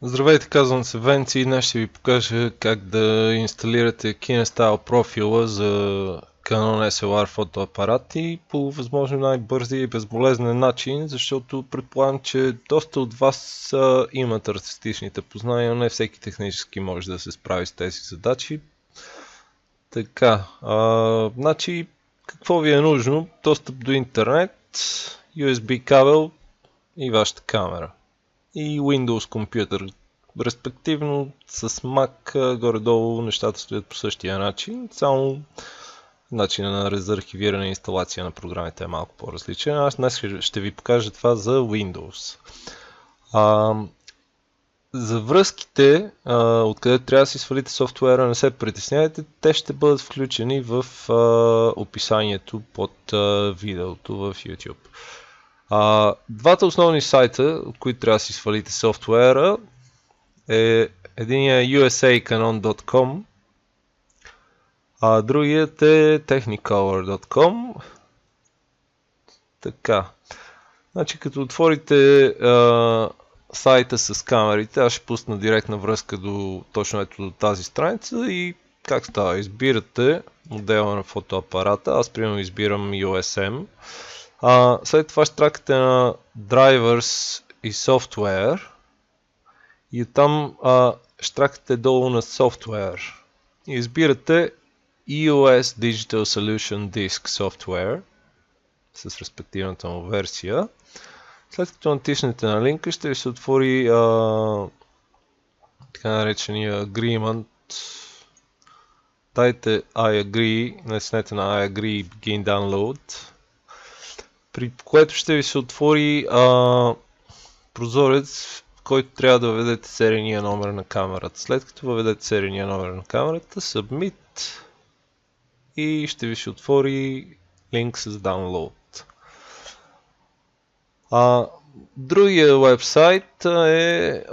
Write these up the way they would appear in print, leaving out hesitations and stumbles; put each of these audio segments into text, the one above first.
Здравейте, казвам се Венци и днес ще ви покажа как да инсталирате KineStyle профила за Canon SLR фотоапарат и по възможно най-бързия и безболезнен начин, защото предполагам, че доста от вас имат артистичните познания, но не всеки технически може да се справи с тези задачи. Така, значи какво ви е нужно? Достъп до интернет, USB кабел и вашата камера. И Windows компютър. Респективно с Mac горе-долу нещата стоят по същия начин, само начинът на резархивиране и инсталация на програмите е малко по-различен. Аз днес ще ви покажа това за Windows. За връзките, откъде трябва да си свалите софтуера, не се притеснявайте, те ще бъдат включени в описанието под видеото в YouTube. Двата основни сайта, от които трябва да си свалите софтуера, единият е usacanon.com, а другият е technicolor.com. Така. Значи като отворите сайта с камерите, аз ще пусна директна връзка точно до тази страница и как става? Избирате модела на фотоапарата, аз примерно избирам USM. След това ще тракате на Drivers и Software и оттам ще тракате долу на Software. И избирате EOS Digital Solution Disk Software с респективната му версия. След като натиснете на линка, ще ви се отвори така наречения Agreement. Дайте I agree, натиснете на I agree и Begin Download, при което ще ви се отвори прозорец, в който трябва да въведете серийния номер на камерата. След като въведете серийния номер на камерата, Submit и ще ви се отвори линк с Download. Другия вебсайт е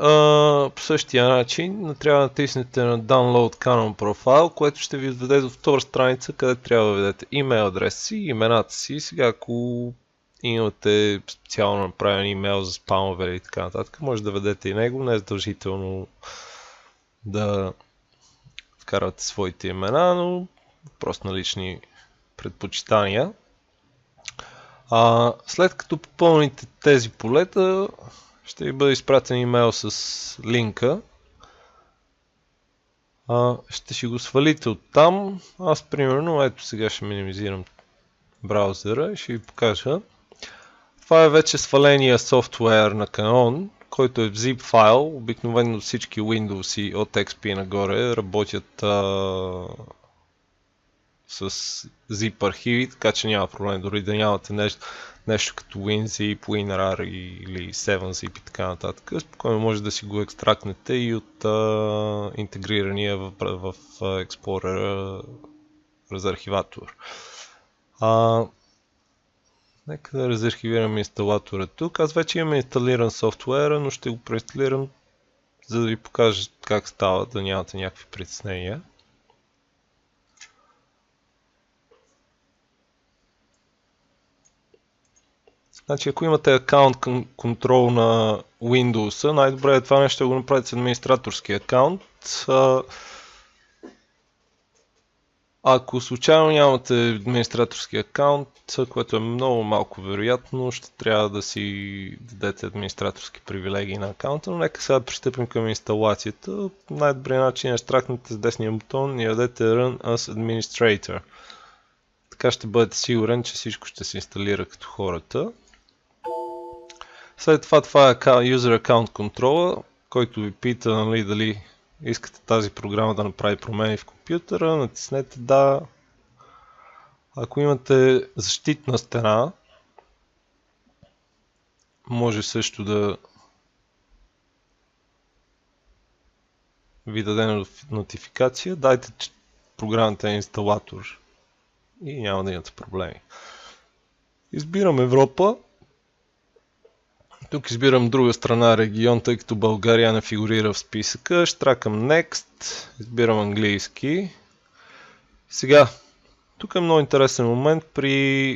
по същия начин. Трябва да натиснете на Download Canon Profile, което ще ви въведе до втора страница, където трябва да въведете имейл адреса си, имената си. Сега ако имате специално направен имейл за спамове или така нататък, може да въведете и него. Не е задължително да вкарвате своите имена, но просто на лични предпочитания. След като попълните тези полета, ще ви бъде изпратен имейл с линка. Ще си го свалите оттам. Аз примерно, ето сега ще минимизирам браузъра и ще ви покажа. Това е вече сваления софтуер на Canon, който е в zip файл. Обикновено всички Windows от XP нагоре работят с zip архиви, така че няма проблем, дори да нямате нещо като WinZip, WinRAR или 7zip и така нататък. Спокойно може да си го екстрактнете и от интегрирания в Explorer резархиватор. Нека да резархивирам инсталатора тук. Аз вече имам инсталиран софтуера, но ще го преинсталирам, за да ви покажа как става, да нямате някакви притеснения. Значи, ако имате акаунт контрол на Windows, най-добре е това нещо да го направите с администраторски акаунт. Ако случайно нямате администраторски акаунт, което е много малко вероятно, ще трябва да си дадете администраторски привилегии на акаунта, но нека сега пристъпим към инсталацията. Най-добрият начин е да штракнете с десния бутон и дадете Run as Administrator. Така ще бъдете сигурен, че всичко ще се инсталира като хората. След това е User Account Controller, който ви пита, нали, дали искате тази програма да направи промени в компютъра, натиснете да. Ако имате защитна стена, може също да ви даде нотификация. Дайте, че програмата е инсталатор и няма да имате проблеми. Избирам Европа. Тук избирам друга страна, регион, тъй като България не фигурира в списъка. Штракам Next, избирам английски. Сега, тук е много интересен момент.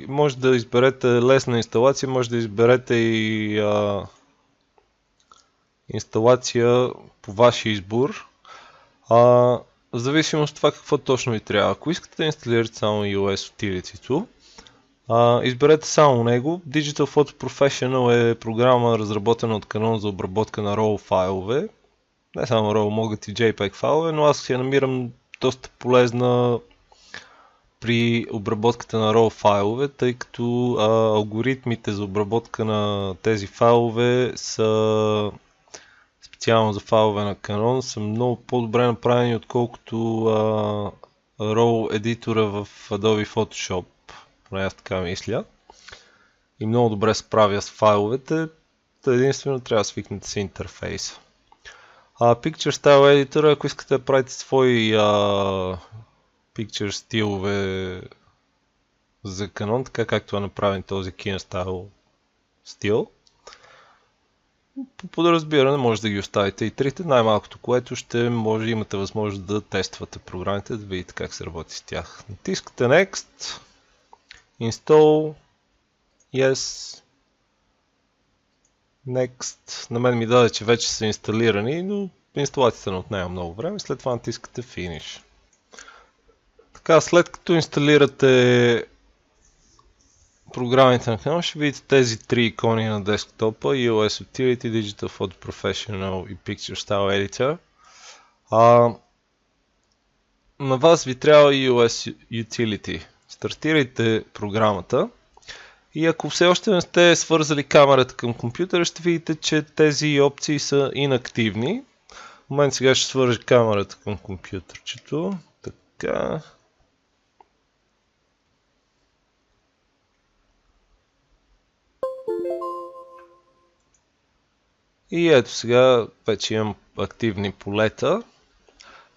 Може да изберете лесна инсталация, може да изберете и инсталация по ваш избор. В зависимост от това какво точно ви трябва. Ако искате да инсталирате само iOS Utility-то, изберете само него. Digital Photo Professional е програма, разработена от Canon за обработка на RAW файлове. Не само RAW, могат и JPEG файлове, но аз я намирам доста полезна при обработката на RAW файлове, тъй като алгоритмите за обработка на тези файлове са специално за файлове на Canon са много по-добре направени, отколкото RAW едитора в Adobe Photoshop, поне аз така мисля. И много добре справя с файловете, единствено трябва да свикнете с интерфейса. Picture Style Editor, ако искате да правите свои picture стилове за Canon, така както е направен този KineStyle стил, по подразбиране може да ги оставите и трите, най-малкото което ще може да имате възможност да тествате програмите, да видите как се работи с тях. Натискате Next, Install, Yes, Next. На мен ми даде, че вече са инсталирани, но инсталацията не отнема много време, след това натискате Finish. Така, след като инсталирате програмите на Canon, ще видите тези три икони на десктопа: iOS Utility, Digital Photo Professional и Picture Style Editor. На вас ви трябва iOS Utility. Стартирайте програмата и ако все още не сте свързали камерата към компютъра, ще видите, че тези опции са инактивни. В момент сега ще свържа камерата към компютърчето. Така. И ето сега вече имам активни полета.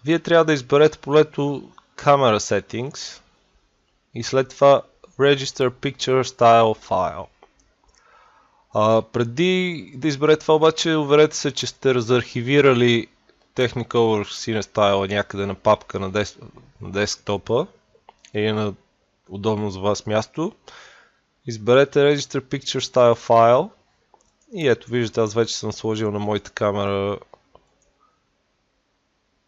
Вие трябва да изберете полето Camera Settings и след това Register Picture Style File. Преди да изберете това обаче, уверете се, че сте разархивирали Technicolor CineStyle някъде на папка на десктопа или на удобно за вас място. Изберете Register Picture Style File. И ето виждате, аз вече съм сложил на моята камера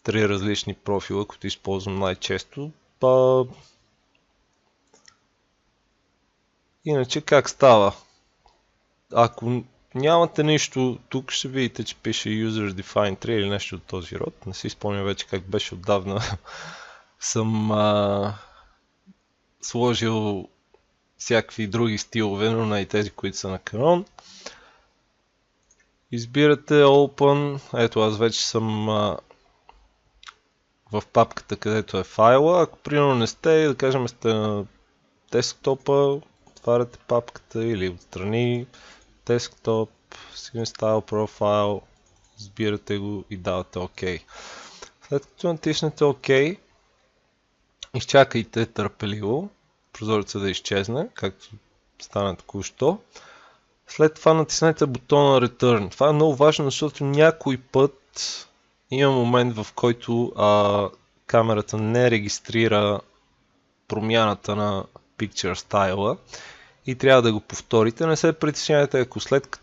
три различни профила, които използвам най-често. Иначе как става? Ако нямате нищо, тук ще видите, че пише User Defined 3 или нещо от този род. Не си спомням вече как беше, отдавна съм сложил всякакви други стилове, но не и тези, които са на Canon. Избирате Open, ето аз вече съм в папката, където е файла. Ако примерно не сте, да кажем сте на десктопа, отваряте папката или отстрани, десктоп, CineStyle Profile, избирате го и давате OK. След като натиснете OK, изчакайте търпеливо прозореца да изчезне, както стана току-що. След това натиснете бутона Return. Това е много важно, защото някой път има момент, в който камерата не регистрира промяната на Picture Style и трябва да го повторите. Не се притеснявайте, ако след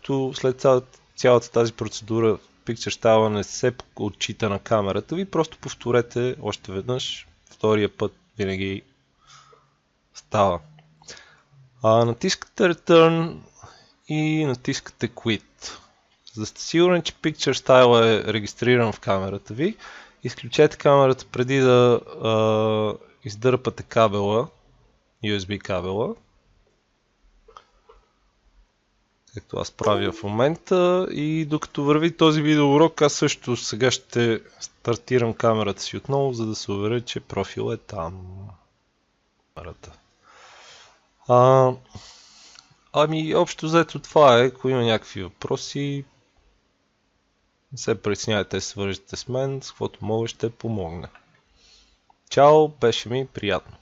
цялата тази процедура Picture Style не се отчита на камерата ви, просто повторете още веднъж. Втория път винаги става. Натискате Return и натискате Quit. За да сте сигурни, че Picture Style е регистриран в камерата ви, изключете камерата преди да издърпате кабела, USB кабела, както аз правя в момента, и докато върви този видеоурок, аз също сега ще стартирам камерата си отново, за да се уверя, че профил е там. Общо взето това е. Ако има някакви въпроси, не се притеснявайте, свържете с мен, с каквото мога ще помогна. Чао, беше ми приятно.